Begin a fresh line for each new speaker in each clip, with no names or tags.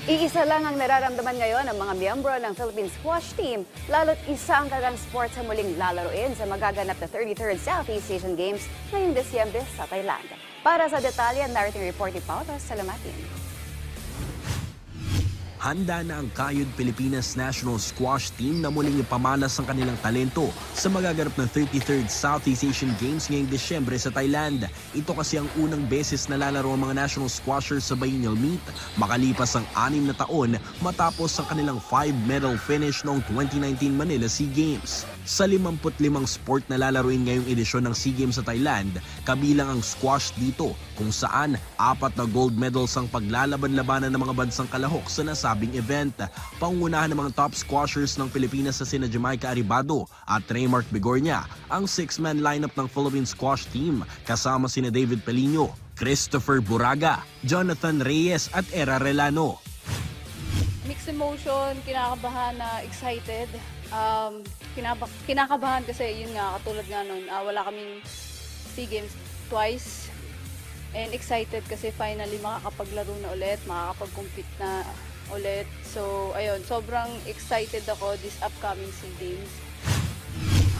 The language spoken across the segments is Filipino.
Iisa lang ang nararamdaman ngayon ng mga miyembro ng Philippine Squash Team, lalo't isa ang kanilang sport sa muling lalaroin sa magaganap na 33rd Southeast Asian Games ngayong Desyembre sa Thailand. Para sa detalye, narrating report ni Paulo Salamatin.
Handa na ang Kayod Pilipinas National Squash Team na muling ipamalas ang kanilang talento sa magaganap ng 33rd Southeast Asian Games ngayong Desyembre sa Thailand. Ito kasi ang unang beses na lalaro ang mga national squashers sa biennial meet makalipas ang 6 na taon matapos ang kanilang 5-medal finish noong 2019 Manila SEA Games. Sa 55 sport na lalaruin ngayong edisyon ng SEA Games sa Thailand, kabilang ang squash dito kung saan 4 na gold medals ang paglalaban-labanan ng mga bansang kalahok sa nasabing event. Pangunahan ng mga top squashers ng Pilipinas sa sina Jamaica Arribado at Raymark Bigornia, ang 6-man lineup ng Philippine Squash Team kasama sina David Pelino, Christopher Buraga, Jonathan Reyes at Era Relano.
Mixed emotion, kinakabahan, excited. Kinakabahan kasi yun nga, katulad nga nun, wala kaming SEA Games twice. And excited kasi finally makakapaglaro na ulit, makakapag-compete na ulit. So ayun, sobrang excited ako this upcoming SEA Games.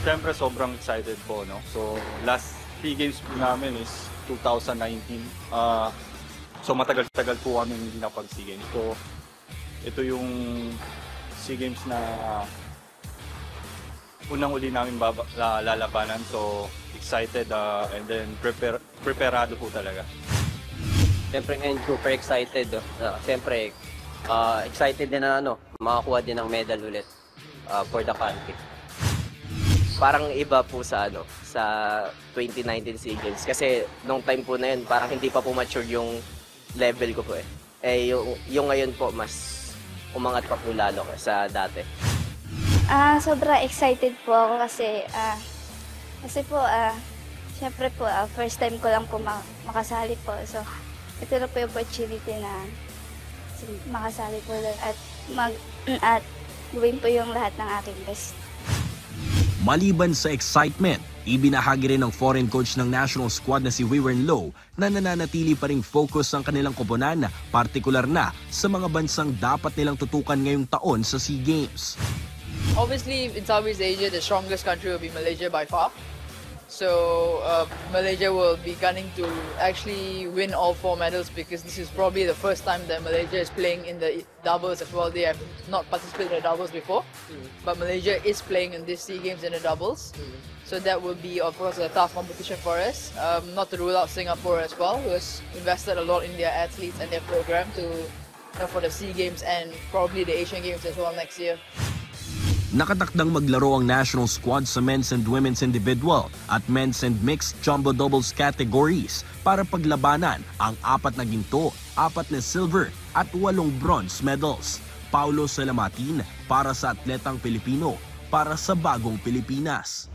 Siyempre sobrang excited po, no? So last SEA Games po namin is 2019. So matagal-tagal po kami hindi napag-SEA Games. So ito yung SEA Games na unang-uli namin lalabanan. So excited and then preparado po talaga.
Siyempre ngayon super excited. Siyempre excited din na makakuha din ng medal ulit for the country. Parang iba po sa sa 2019 SEA Games kasi nung time po na yun parang hindi pa po mature yung level ko po eh. Yung ngayon po mas umangat pa po lalo sa dati.
Sobra excited po ako kasi po syempre po first time ko lang po makasali po. So ito na po yung opportunity na makasali po at gawin po yung lahat ng aking best.
Maliban sa excitement, ibinahagi rin ng foreign coach ng national squad na si Wewern Low na nananatili pa ring focus ang kanilang koponan, partikular na sa mga bansang dapat nilang tutukan ngayong taon sa SEA Games.
Obviously, in Southeast Asia, the strongest country will be Malaysia by far. So Malaysia will be gunning to actually win all 4 medals because this is probably the first time that Malaysia is playing in the doubles as well. They have not participated in the doubles before, but Malaysia is playing in this SEA Games in the doubles. So that will be, of course, a tough competition for us. Not to rule out Singapore as well, who has invested a lot in their athletes and their program for the SEA Games and probably the Asian Games as well next year.
Nakatakdang maglaro ang national squad sa men's and women's individual at men's and mixed jumbo doubles categories para paglabanan ang 4 na ginto, 4 na silver at 8 bronze medals. Paulo Salamatin para sa Atletang Pilipino, para sa Bagong Pilipinas.